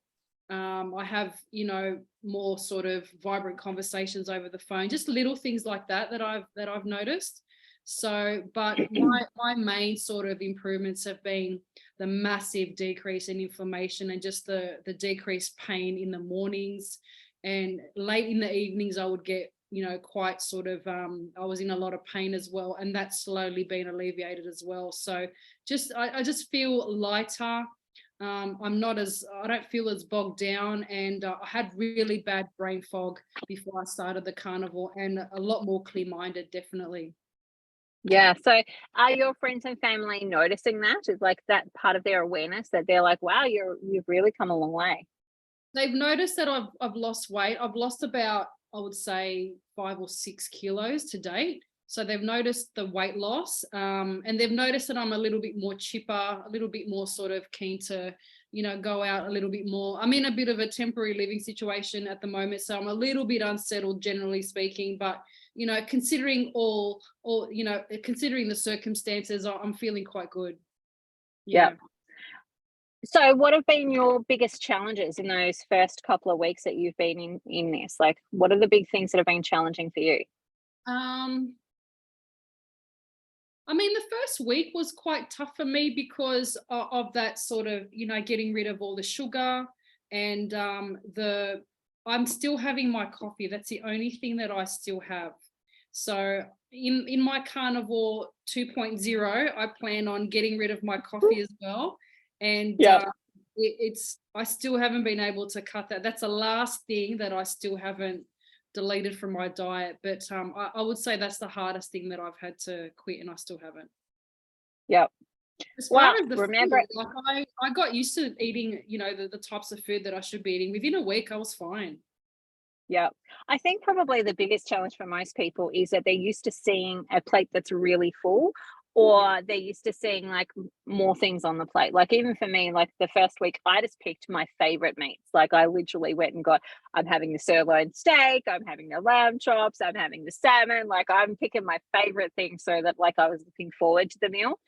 I have, you know, more sort of vibrant conversations over the phone, just little things like that I've noticed. So, but my main sort of improvements have been the massive decrease in inflammation and just the decreased pain in the mornings, and late in the evenings I would get, you know, quite sort of I was in a lot of pain as well, and that's slowly been alleviated as well. So just I just feel lighter. I don't feel as bogged down, and I had really bad brain fog before I started the carnivore, and a lot more clear-minded, definitely. Yeah. So are your friends and family noticing that? Is like that part of their awareness that they're like, wow, you've really come a long way? They've noticed that I've lost weight. I've lost about, I would say, 5 or 6 kilos to date. So they've noticed the weight loss, and they've noticed that I'm a little bit more chipper, a little bit more sort of keen to, you know, go out a little bit more. I'm in a bit of a temporary living situation at the moment, so I'm a little bit unsettled, generally speaking, but considering considering the circumstances, I'm feeling quite good. Yeah. So what have been your biggest challenges in those first couple of weeks that you've been in this? Like, what are the big things that have been challenging for you? I mean, the first week was quite tough for me because of that sort of, getting rid of all the sugar, and I'm still having my coffee. That's the only thing that I still have. So in my Carnivore 2.0, I plan on getting rid of my coffee as well. And I still haven't been able to cut that. That's the last thing that I still haven't deleted from my diet, but I would say that's the hardest thing that I've had to quit, and I still haven't. As far as the food, like I got used to eating, the types of food that I should be eating. Within a week, I was fine. I think probably the biggest challenge for most people is that they're used to seeing a plate that's really full, or they're used to seeing like more things on the plate. Like even for me, like the first week, I just picked my favorite meats. Like I literally went and I'm having the sirloin steak, I'm having the lamb chops, I'm having the salmon. Like I'm picking my favorite things so that like I was looking forward to the meal.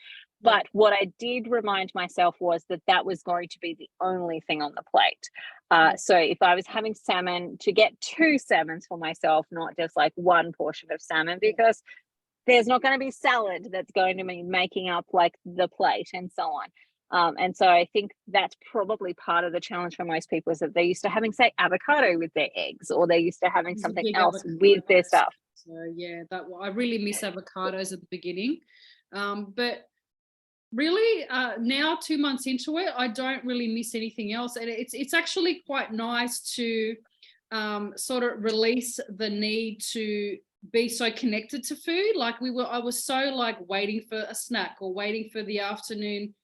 But what I did remind myself was that was going to be the only thing on the plate. So if I was having salmon, to get 2 salmons for myself, not just like one portion of salmon, because there's not going to be salad that's going to be making up like the plate and so on. And so I think that's probably part of the challenge for most people, is that they're used to having, say, avocado with their eggs, or they're used to having something else with their stuff. So I really miss avocados at the begining. But really now 2 months into it, I don't really miss anything else, and it's actually quite nice to sort of release the need to be so connected to food. Like I was so like waiting for a snack, or waiting for the afternoon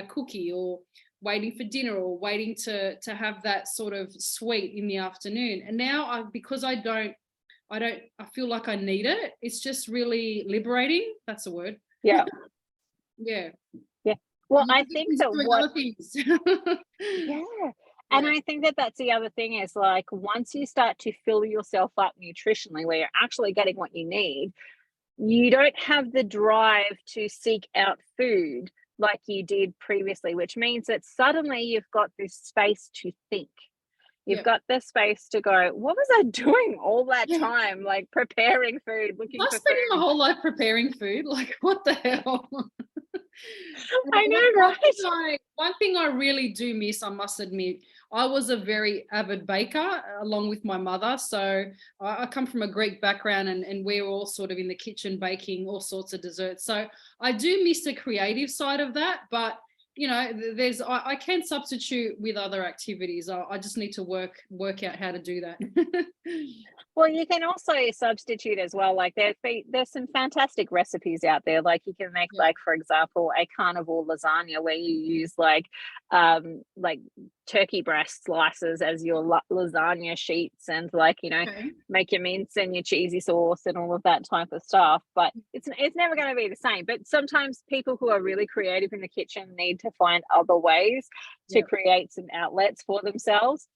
cookie, or waiting for dinner, or waiting to have that sort of sweet in the afternoon. And now because I feel like I need it. It's just really liberating. That's a word. Yeah. Well, I think that and I think that that's the other thing, is like once you start to fill yourself up nutritionally, where you're actually getting what you need, you don't have the drive to seek out food like you did previously, which means that suddenly you've got this space to think. You've got the space to go, what was I doing all that time, like preparing food, looking for food? Spending my whole life preparing food. Like, what the hell? I know, right? One thing I really do miss, I must admit, I was a very avid baker along with my mother. So I come from a Greek background, and we're all sort of in the kitchen baking all sorts of desserts. So I do miss the creative side of that, but I can substitute with other activities. I just need to work out how to do that. Well, you can also substitute as well. Like there's some fantastic recipes out there. Like you can make like, for example, a carnivore lasagna where you use like turkey breast slices as your lasagna sheets, and make your mince and your cheesy sauce and all of that type of stuff. But it's never going to be the same. But sometimes people who are really creative in the kitchen need to find other ways to create some outlets for themselves.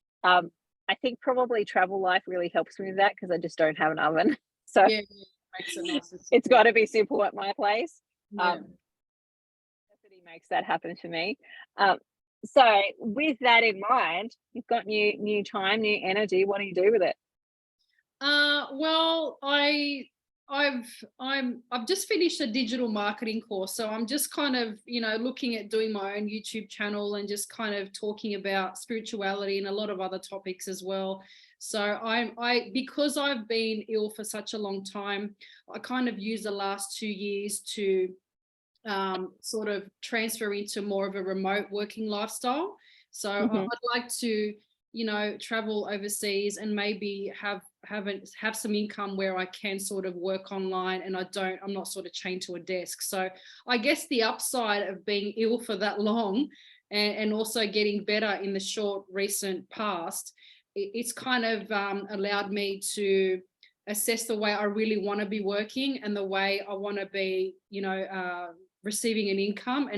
I think probably travel life really helps me with that, because I just don't have an oven. So it's got to be simple at my place. Necessity makes that happen for me. So with that in mind, you've got new time, new energy. What do you do with it? Well, I've just finished a digital marketing course, so I'm just kind of looking at doing my own YouTube channel, and just kind of talking about spirituality and a lot of other topics as well. So because I've been ill for such a long time, I kind of used the last 2 years to sort of transfer into more of a remote working lifestyle. So I'd like to travel overseas and maybe have some income where I can sort of work online, and I'm not sort of chained to a desk. So I guess the upside of being ill for that long, and also getting better in the short recent past, it's kind of allowed me to assess the way I really want to be working, and the way I want to be receiving an income,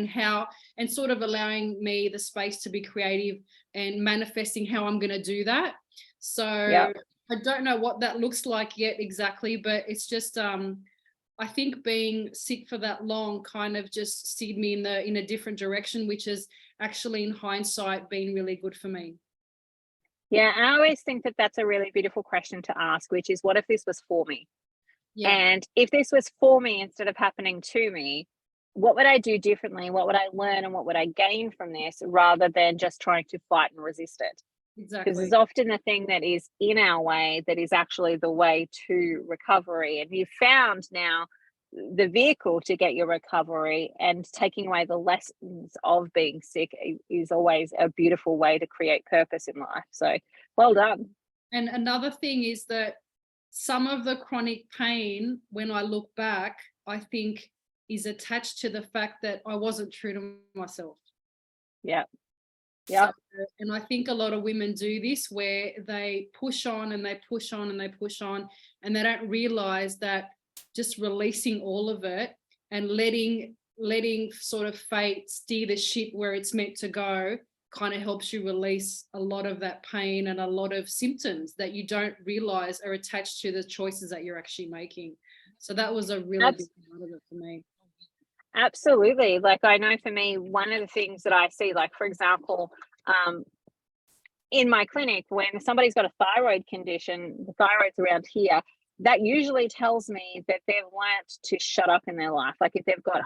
and sort of allowing me the space to be creative and manifesting how I'm going to do that. So I don't know what that looks like yet exactly, but it's just I think being sick for that long kind of just steered me in a different direction, which has actually in hindsight been really good for me. Yeah, I always think that that's a really beautiful question to ask, which is, what if this was for me? Yeah, And if this was for me instead of happening to me, what would I do differently? What would I learn and what would I gain from this, rather than just trying to fight and resist it? Because exactly. there's often the thing that is in our way that is actually the way to recovery. And you've found now the vehicle to get your recovery, and taking away the lessons of being sick is always a beautiful way to create purpose in life. So well done. And another thing is that some of the chronic pain, when I look back, I think is attached to the fact that I wasn't true to myself. Yeah. So, Yeah. and I think a lot of women do this, where they push on and they push on and they push on, and they don't realize that just releasing all of it and letting sort of fate steer the ship where it's meant to go kind of helps you release a lot of that pain and a lot of symptoms that you don't realize are attached to the choices that you're actually making. So that was a really big part of it for me. Absolutely. Like, I know for me, one of the things that I see, like, for example, um, in my clinic, when somebody's got a thyroid condition, the thyroid's around here, that usually tells me that they've learnt to shut up in their life. Like, if they've got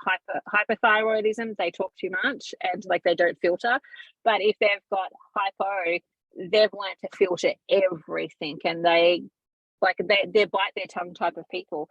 hyperthyroidism, they talk too much and like they don't filter. But if they've got hypo, they've learnt to filter everything, and they bite their tongue type of people.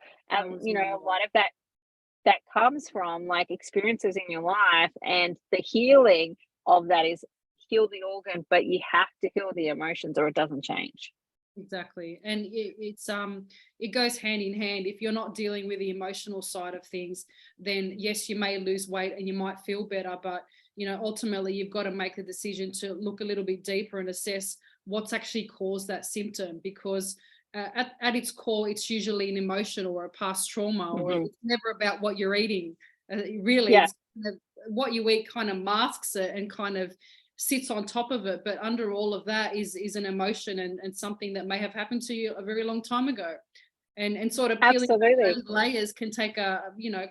You know, a lot of that comes from like experiences in your life, and the healing of that is heal the organ, but you have to heal the emotions or it doesn't change. Exactly. And it goes hand in hand. If you're not dealing with the emotional side of things, then yes, you may lose weight and you might feel better, but ultimately you've got to make the decision to look a little bit deeper and assess what's actually caused that symptom, because at its core, it's usually an emotion or a past trauma, or Mm-hmm. it's never about what you're eating. Really, Yeah. it's what you eat kind of masks it and kind of sits on top of it, but under all of that is an emotion and something that may have happened to you a very long time ago, and sort of peeling Absolutely. those layers can take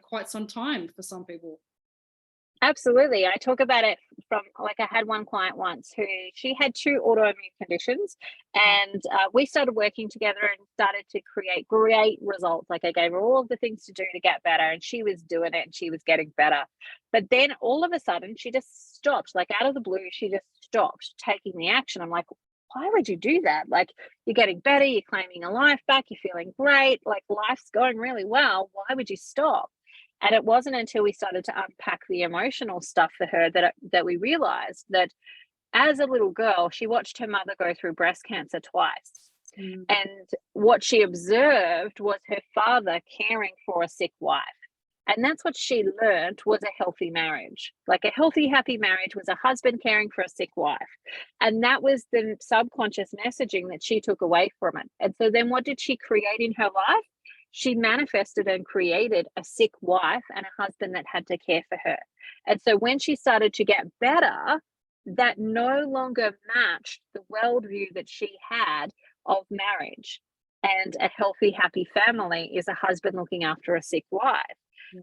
quite some time for some people. Absolutely. I talk about it from, like, I had one client once who, she had two autoimmune conditions, and we started working together and started to create great results. Like, I gave her all of the things to do to get better, and she was doing it and she was getting better. But then all of a sudden she just stopped, like out of the blue, she just stopped taking the action. I'm like, why would you do that? Like, you're getting better, you're claiming a life back, you're feeling great, like life's going really well. Why would you stop? And it wasn't until we started to unpack the emotional stuff for her that we realized that as a little girl, she watched her mother go through breast cancer twice. Mm. And what she observed was her father caring for a sick wife. And that's what she learned was a healthy marriage. Like, a healthy, happy marriage was a husband caring for a sick wife. And that was the subconscious messaging that she took away from it. And so then what did she create in her life? She manifested and created a sick wife and a husband that had to care for her. And so when she started to get better, that no longer matched the worldview that she had of marriage. And a healthy, happy family is a husband looking after a sick wife.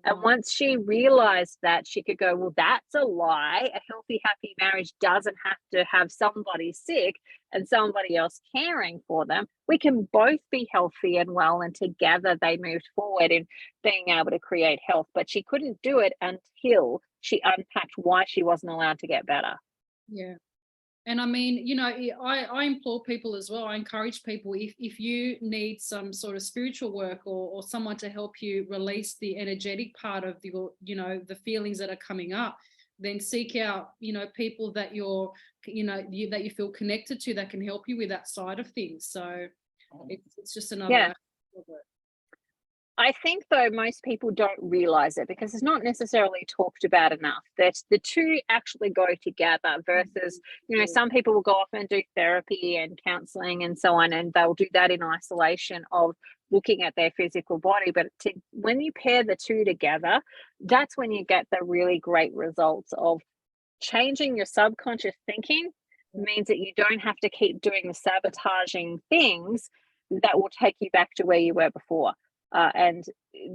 And once she realized that, she could go, well, that's a lie. A healthy, happy marriage doesn't have to have somebody sick and somebody else caring for them. We can both be healthy and well, and together they moved forward in being able to create health. But she couldn't do it until she unpacked why she wasn't allowed to get better. Yeah. And I mean, I implore people as well. I encourage people, if you need some sort of spiritual work or someone to help you release the energetic part of the feelings that are coming up, then seek out, people that that you feel connected to, that can help you with that side of things. So it's just another aspect of it. I think, though, most people don't realize it because it's not necessarily talked about enough, that the two actually go together versus, some people will go off and do therapy and counseling and so on, and they'll do that in isolation of looking at their physical body. But when you pair the two together, that's when you get the really great results of changing your subconscious thinking. Means that you don't have to keep doing the sabotaging things that will take you back to where you were before. And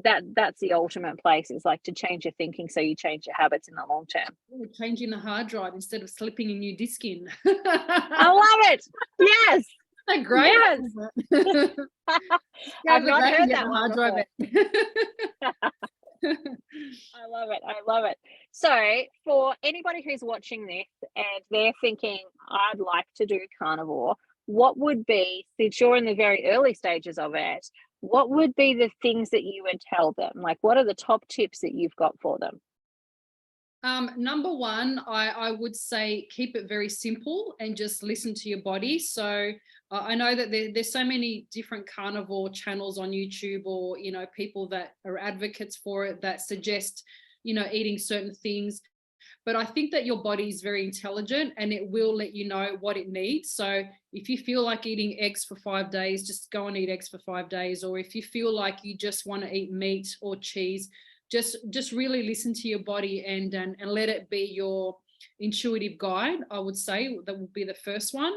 that's the ultimate place, is like to change your thinking so you change your habits in the long term. Changing the hard drive instead of slipping a new disc in. I love it. Yes. Isn't that great? Yes. I've not heard that one before. I love it. I love it. So for anybody who's watching this and they're thinking, I'd like to do carnivore, what would be, since you're in the very early stages of it, what would be the things that you would tell them? Like, what are the top tips that you've got for them? Number one, I would say keep it very simple and just listen to your body. So I know that there's so many different carnivore channels on YouTube, or, you know, people that are advocates for it that suggest, you know, eating certain things. But I think that your body is very intelligent and it will let you know what it needs. So if you feel like eating eggs for 5 days, just go and eat eggs for 5 days. Or if you feel like you just want to eat meat or cheese, just really listen to your body and let it be your intuitive guide. I would say that would be the first one.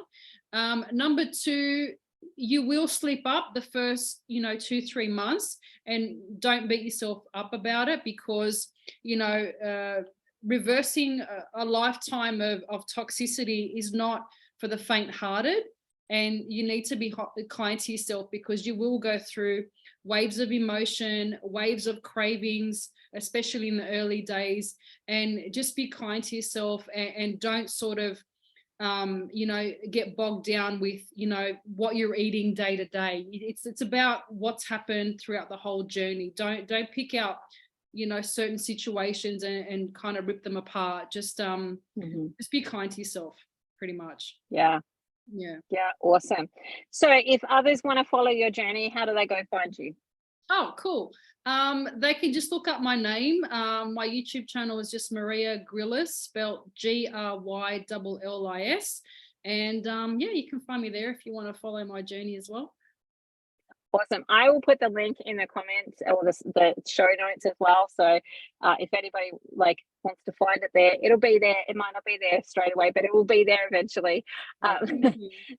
Number two, you will slip up the first, you know, 2-3 months, and don't beat yourself up about it, because, you know, reversing a lifetime of toxicity is not for the faint-hearted, and you need to be kind to yourself, because you will go through waves of emotion, waves of cravings, especially in the early days. And just be kind to yourself, and don't sort of you know, get bogged down with, you know, what you're eating day to day. It's about what's happened throughout the whole journey. Don't pick out, you know, certain situations and kind of rip them apart. Just be kind to yourself, pretty much. Yeah. Awesome. So if others want to follow your journey, how do they go find you? Oh, cool. They can just look up my name. My YouTube channel is just Maria Gryllis, spelled Gryllis. And yeah, you can find me there if you want to follow my journey as well. Awesome. I will put the link in the comments, or the show notes as well. So if anybody like wants to find it there, it'll be there. It might not be there straight away, but it will be there eventually.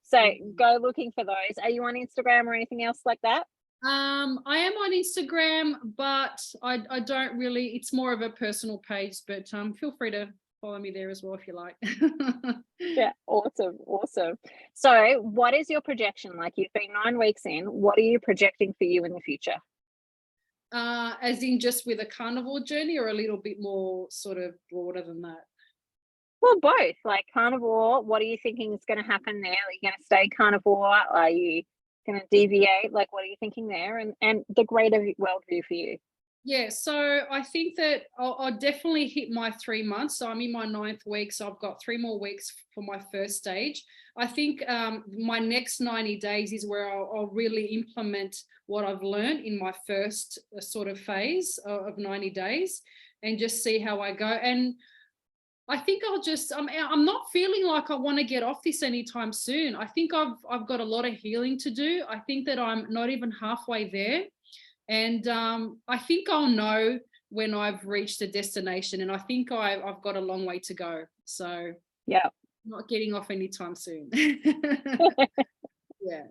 So go looking for those. Are you on Instagram or anything else like that? I am on Instagram, but I don't really, it's more of a personal page, but feel free to follow me there as well if you like. Yeah, awesome. So what is your projection? Like, you've been 9 weeks in, what are you projecting for you in the future? As in just with a carnivore journey, or a little bit more sort of broader than that? Well, both. Like, carnivore, what are you thinking is going to happen there? Are you going to stay carnivore? Are you going to deviate? Like, what are you thinking there? And the greater worldview for you? Yeah, so I think that I'll definitely hit my 3 months. So I'm in my 9th week, so I've got 3 more weeks for my first stage. I think my next 90 days is where I'll really implement what I've learned in my first sort of phase of 90 days, and just see how I go. And I think I'm not feeling like I want to get off this anytime soon. I think I've got a lot of healing to do. I think that I'm not even halfway there. And I think I'll know when I've reached a destination, and I think I've got a long way to go. So yeah, not getting off anytime soon. Yeah.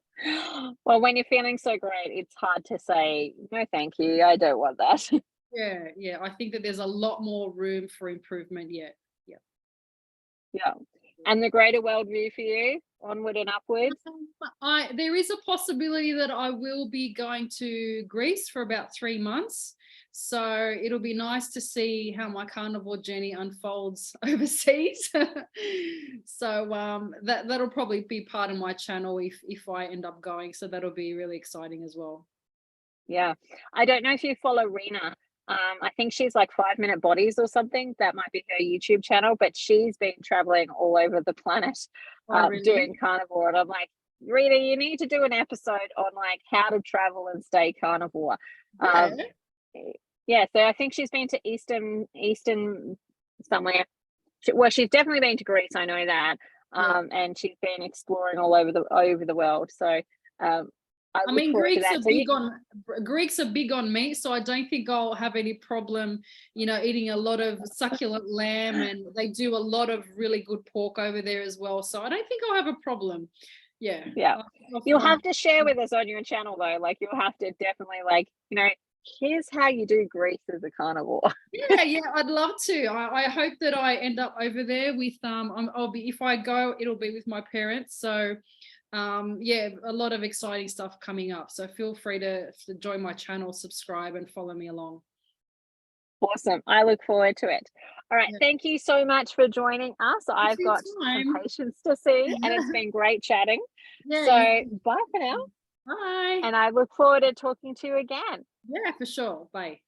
Well, when you're feeling so great, it's hard to say, no, thank you, I don't want that. Yeah. I think that there's a lot more room for improvement yet. Yeah. And the greater worldview for you, onward and upwards? There is a possibility that I will be going to Greece for about 3 months. So it'll be nice to see how my carnivore journey unfolds overseas. So that'll probably be part of my channel if I end up going. So that'll be really exciting as well. Yeah. I don't know if you follow Rena. I think she's like 5 Minute Bodies or something. That might be her YouTube channel, but she's been traveling all over the planet really? Doing carnivore. And I'm like, Rena, you need to do an episode on like how to travel and stay carnivore. Yeah, so I think she's been to Eastern somewhere. Well, she's definitely been to Greece, I know that. And she's been exploring all over the world. So I mean, Greeks are big on meat, so I don't think I'll have any problem, you know, eating a lot of succulent lamb, and they do a lot of really good pork over there as well. So I don't think I'll have a problem. Yeah. Yeah. I'll You'll find have to share with us on your channel though. Like you'll have to definitely like, here's how you do grease as a carnivore. Yeah, I'd love to. I hope that I end up over there with I'll be, if I go, it'll be with my parents. So yeah, a lot of exciting stuff coming up. So feel free to join my channel, subscribe and follow me along. Awesome. I look forward to it. All right. Yeah. Thank you so much for joining us. I've your got some time. patients to see and it's been great chatting. Yeah, So bye for now. bye. And I look forward to talking to you again. Yeah, for sure. Bye.